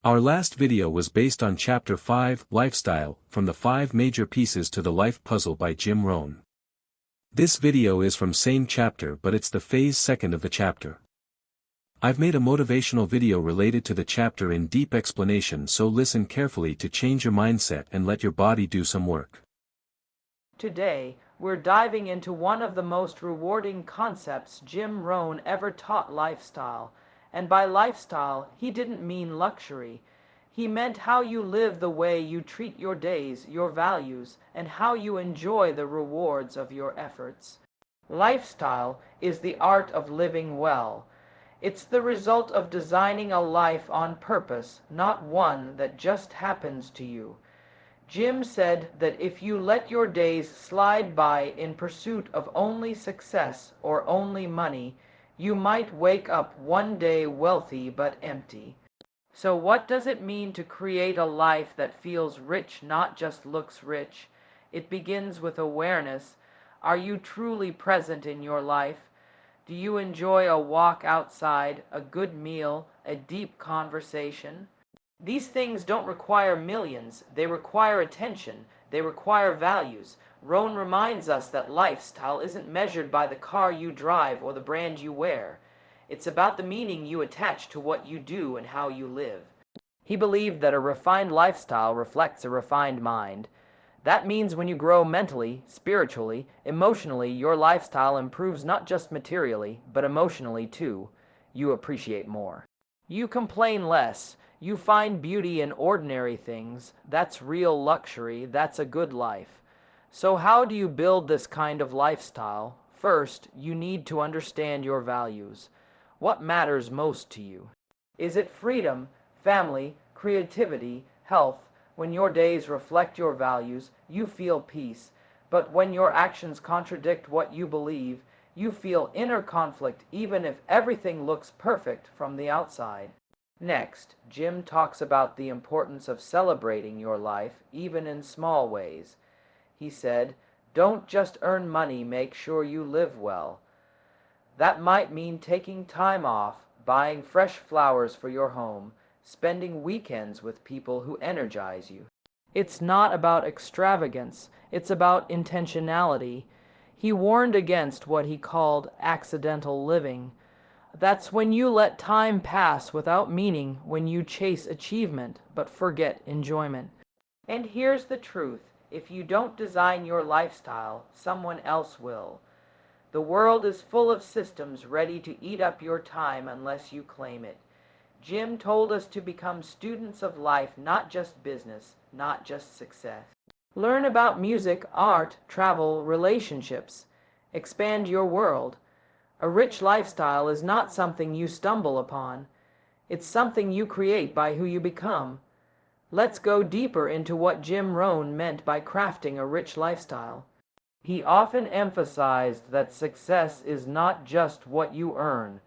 Our last video was based on Chapter 5, Lifestyle, from the 5 Major Pieces to the Life Puzzle by Jim Rohn. This video is from same chapter but it's the phase 2nd of the chapter. I've made a motivational video related to the chapter in deep explanation, so listen carefully to change your mindset and let your body do some work. Today, we're diving into one of the most rewarding concepts Jim Rohn ever taught: lifestyle. And by lifestyle, he didn't mean luxury. He meant how you live, the way you treat your days, your values, and how you enjoy the rewards of your efforts. Lifestyle is the art of living well. It's the result of designing a life on purpose, not one that just happens to you. Jim said that if you let your days slide by in pursuit of only success or only money, you might wake up one day wealthy but empty. So what does it mean to create a life that feels rich, not just looks rich? It begins with awareness. Are you truly present in your life? Do you enjoy a walk outside, a good meal, a deep conversation? These things don't require millions. They require attention. They require values. Rohn reminds us that lifestyle isn't measured by the car you drive or the brand you wear. It's about the meaning you attach to what you do and how you live. He believed that a refined lifestyle reflects a refined mind. That means when you grow mentally, spiritually, emotionally, your lifestyle improves not just materially, but emotionally too. You appreciate more. You complain less. You find beauty in ordinary things. That's real luxury. That's a good life. So how do you build this kind of lifestyle? First, you need to understand your values. What matters most to you? Is it freedom, family, creativity, health? When your days reflect your values, you feel peace. But when your actions contradict what you believe, you feel inner conflict even if everything looks perfect from the outside. Next, Jim talks about the importance of celebrating your life, even in small ways. He said, don't just earn money, make sure you live well. That might mean taking time off, buying fresh flowers for your home, spending weekends with people who energize you. It's not about extravagance, it's about intentionality. He warned against what he called accidental living. That's when you let time pass without meaning, when you chase achievement but forget enjoyment. And here's the truth. If you don't design your lifestyle, someone else will. The world is full of systems ready to eat up your time unless you claim it. Jim told us to become students of life, not just business, not just success. Learn about music, art, travel, relationships. Expand your world. A rich lifestyle is not something you stumble upon. It's something you create by who you become. Let's go deeper into what Jim Rohn meant by crafting a rich lifestyle. He often emphasized that success is not just what you earn,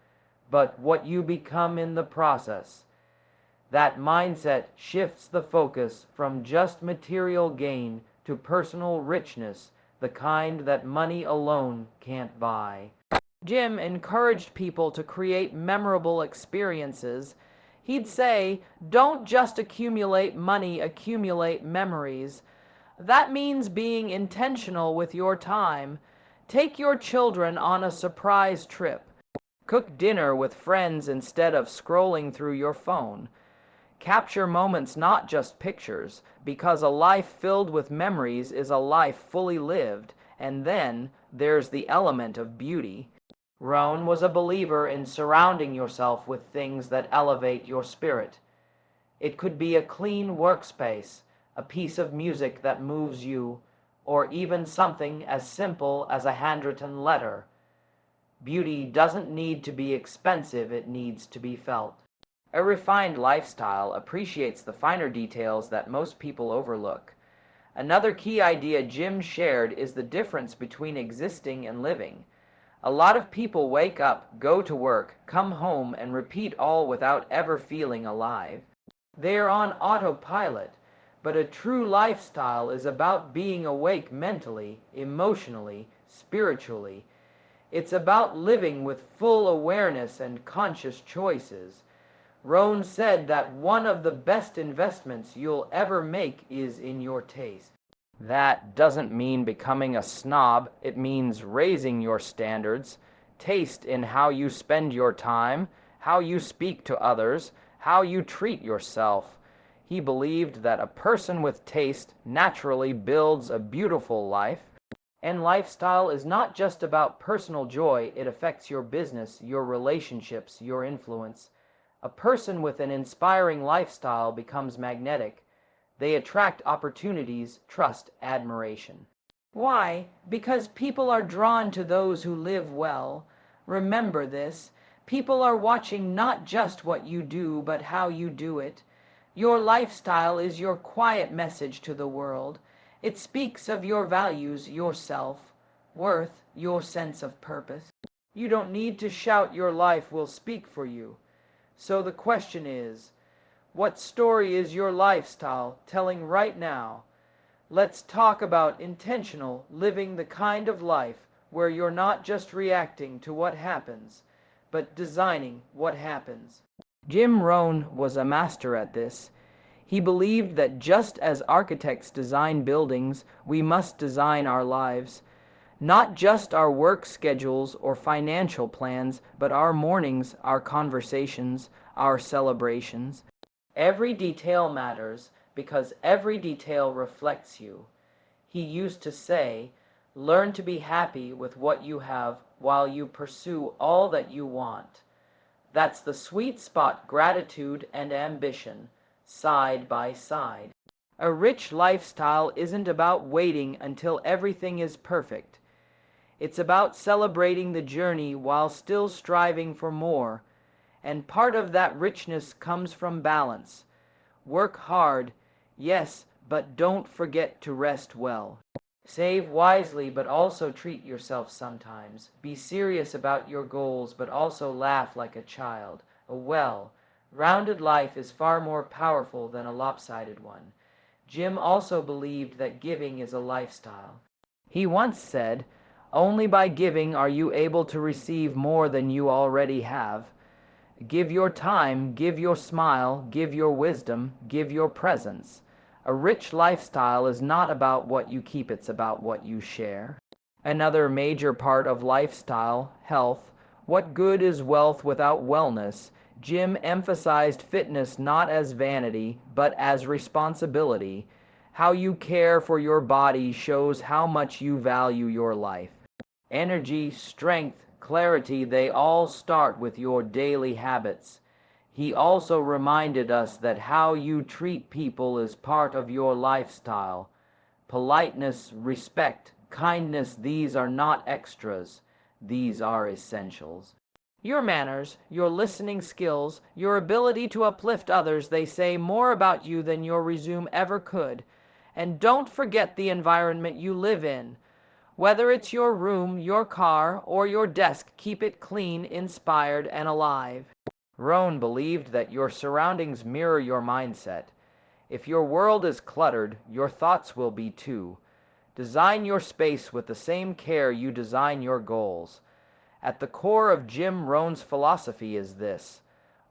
but what you become in the process. That mindset shifts the focus from just material gain to personal richness, the kind that money alone can't buy. Jim encouraged people to create memorable experiences. He'd say, don't just accumulate money, accumulate memories. That means being intentional with your time. Take your children on a surprise trip. Cook dinner with friends instead of scrolling through your phone. Capture moments, not just pictures, because a life filled with memories is a life fully lived. And then there's the element of beauty. Rohn was a believer in surrounding yourself with things that elevate your spirit. It could be a clean workspace, a piece of music that moves you, or even something as simple as a handwritten letter. Beauty doesn't need to be expensive, it needs to be felt. A refined lifestyle appreciates the finer details that most people overlook. Another key idea Jim shared is the difference between existing and living. A lot of people wake up, go to work, come home, and repeat all without ever feeling alive. They're on autopilot, but a true lifestyle is about being awake mentally, emotionally, spiritually. It's about living with full awareness and conscious choices. Rohn said that one of the best investments you'll ever make is in your taste. That doesn't mean becoming a snob, it means raising your standards. Taste in how you spend your time, how you speak to others, how you treat yourself. He believed that a person with taste naturally builds a beautiful life. And lifestyle is not just about personal joy, it affects your business, your relationships, your influence. A person with an inspiring lifestyle becomes magnetic. They attract opportunities, trust, admiration. Why? Because people are drawn to those who live well. Remember this. People are watching not just what you do, but how you do it. Your lifestyle is your quiet message to the world. It speaks of your values, your self-worth, your sense of purpose. You don't need to shout, your life will speak for you. So the question is, what story is your lifestyle telling right now? Let's talk about intentional living, the kind of life where you're not just reacting to what happens, but designing what happens. Jim Rohn was a master at this. He believed that just as architects design buildings, we must design our lives. Not just our work schedules or financial plans, but our mornings, our conversations, our celebrations. Every detail matters because every detail reflects you. He used to say, learn to be happy with what you have while you pursue all that you want. That's the sweet spot, gratitude and ambition, side by side. A rich lifestyle isn't about waiting until everything is perfect. It's about celebrating the journey while still striving for more. And part of that richness comes from balance. Work hard, yes, but don't forget to rest well. Save wisely, but also treat yourself sometimes. Be serious about your goals, but also laugh like a child. A well-rounded life is far more powerful than a lopsided one. Jim also believed that giving is a lifestyle. He once said, only by giving are you able to receive more than you already have. Give your time, give your smile, give your wisdom, give your presence. A rich lifestyle is not about what you keep, it's about what you share. Another major part of lifestyle, health. What good is wealth without wellness? Jim emphasized fitness not as vanity, but as responsibility. How you care for your body shows how much you value your life. Energy, strength, clarity, they all start with your daily habits. He also reminded us that how you treat people is part of your lifestyle. Politeness, respect, kindness, these are not extras. These are essentials. Your manners, your listening skills, your ability to uplift others, they say more about you than your resume ever could. And don't forget the environment you live in. Whether it's your room, your car, or your desk, keep it clean, inspired, and alive. Rohn believed that your surroundings mirror your mindset. If your world is cluttered, your thoughts will be too. Design your space with the same care you design your goals. At the core of Jim Rohn's philosophy is this: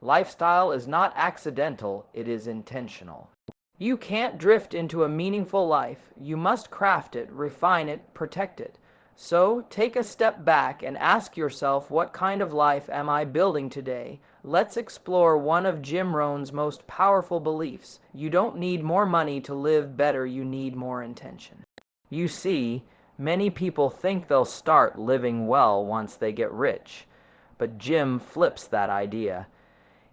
lifestyle is not accidental, it is intentional. You can't drift into a meaningful life. You must craft it, refine it, protect it. So, take a step back and ask yourself, what kind of life am I building today? Let's explore one of Jim Rohn's most powerful beliefs. You don't need more money to live better, you need more intention. You see, many people think they'll start living well once they get rich, but Jim flips that idea.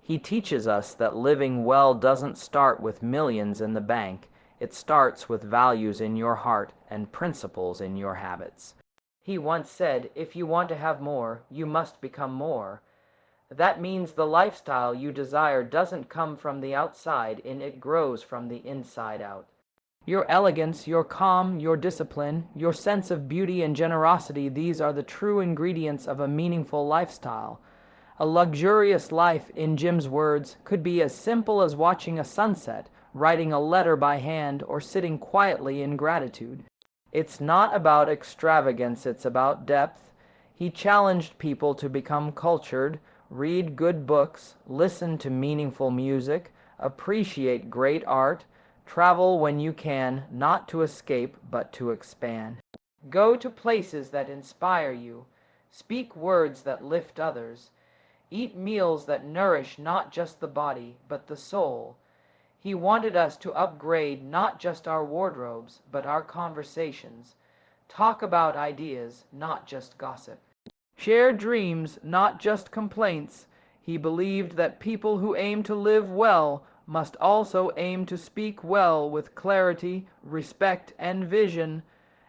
He teaches us that living well doesn't start with millions in the bank. It starts with values in your heart and principles in your habits. He once said, if you want to have more, you must become more. That means the lifestyle you desire doesn't come from the outside, and it grows from the inside out. Your elegance, your calm, your discipline, your sense of beauty and generosity, these are the true ingredients of a meaningful lifestyle. A luxurious life, in Jim's words, could be as simple as watching a sunset, writing a letter by hand, or sitting quietly in gratitude. It's not about extravagance, it's about depth. He challenged people to become cultured, Read good books, listen to meaningful music, appreciate great art, travel when you can, not to escape, but to expand. Go to places that inspire you, speak words that lift others, eat meals that nourish not just the body, but the soul. He wanted us to upgrade not just our wardrobes, but our conversations. Talk about ideas, not just gossip. Share dreams, not just complaints. He believed that people who aim to live well must also aim to speak well with clarity, respect, and vision.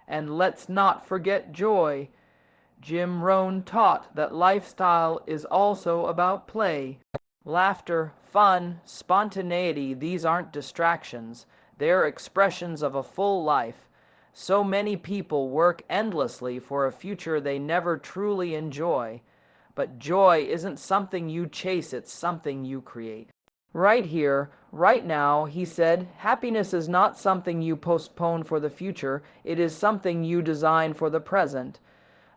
And let's not forget joy. Jim Rohn taught that lifestyle is also about play. Laughter, fun, spontaneity, these aren't distractions. They're expressions of a full life. So many people work endlessly for a future they never truly enjoy. But joy isn't something you chase, it's something you create. Right here, right now, he said, happiness is not something you postpone for the future, it is something you design for the present.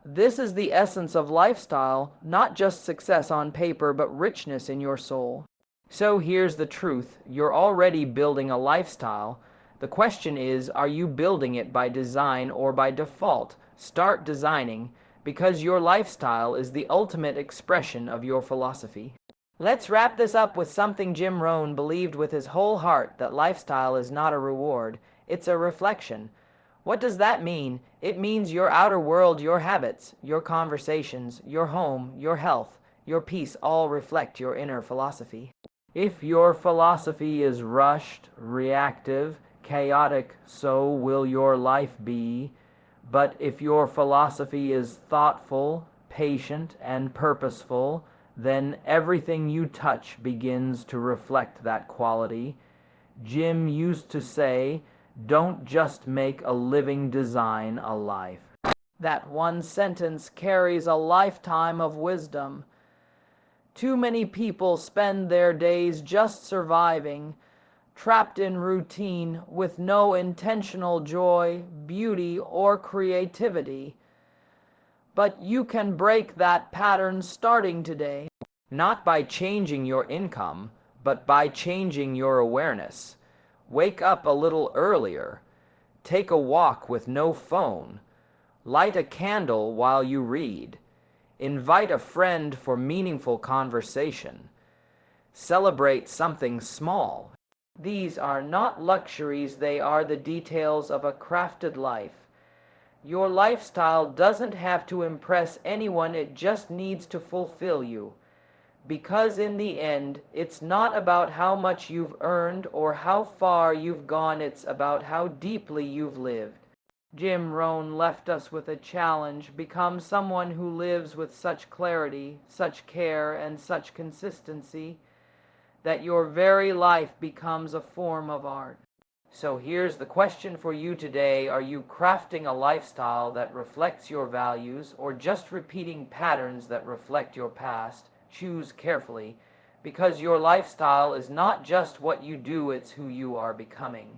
This is the essence of lifestyle, not just success on paper, but richness in your soul. So here's the truth, you're already building a lifestyle. The question is, are you building it by design or by default? Start designing, because your lifestyle is the ultimate expression of your philosophy. Let's wrap this up with something Jim Rohn believed with his whole heart, that lifestyle is not a reward, it's a reflection. What does that mean? It means your outer world, your habits, your conversations, your home, your health, your peace all reflect your inner philosophy. If your philosophy is rushed, reactive, chaotic, so will your life be. But if your philosophy is thoughtful, patient, and purposeful, then everything you touch begins to reflect that quality. Jim used to say, don't just make a living design a life. That one sentence carries a lifetime of wisdom. Too many people spend their days just surviving, trapped in routine with no intentional joy, beauty, or creativity. But you can break that pattern starting today, not by changing your income, but by changing your awareness. Wake up a little earlier. Take a walk with no phone. Light a candle while you read. Invite a friend for meaningful conversation. Celebrate something small. These are not luxuries, they are the details of a crafted life. Your lifestyle doesn't have to impress anyone, it just needs to fulfill you. Because in the end, it's not about how much you've earned or how far you've gone, it's about how deeply you've lived. Jim Rohn left us with a challenge: become someone who lives with such clarity, such care, and such consistency that your very life becomes a form of art. So here's the question for you today: are you crafting a lifestyle that reflects your values, or just repeating patterns that reflect your past? Choose carefully, because your lifestyle is not just what you do, it's who you are becoming.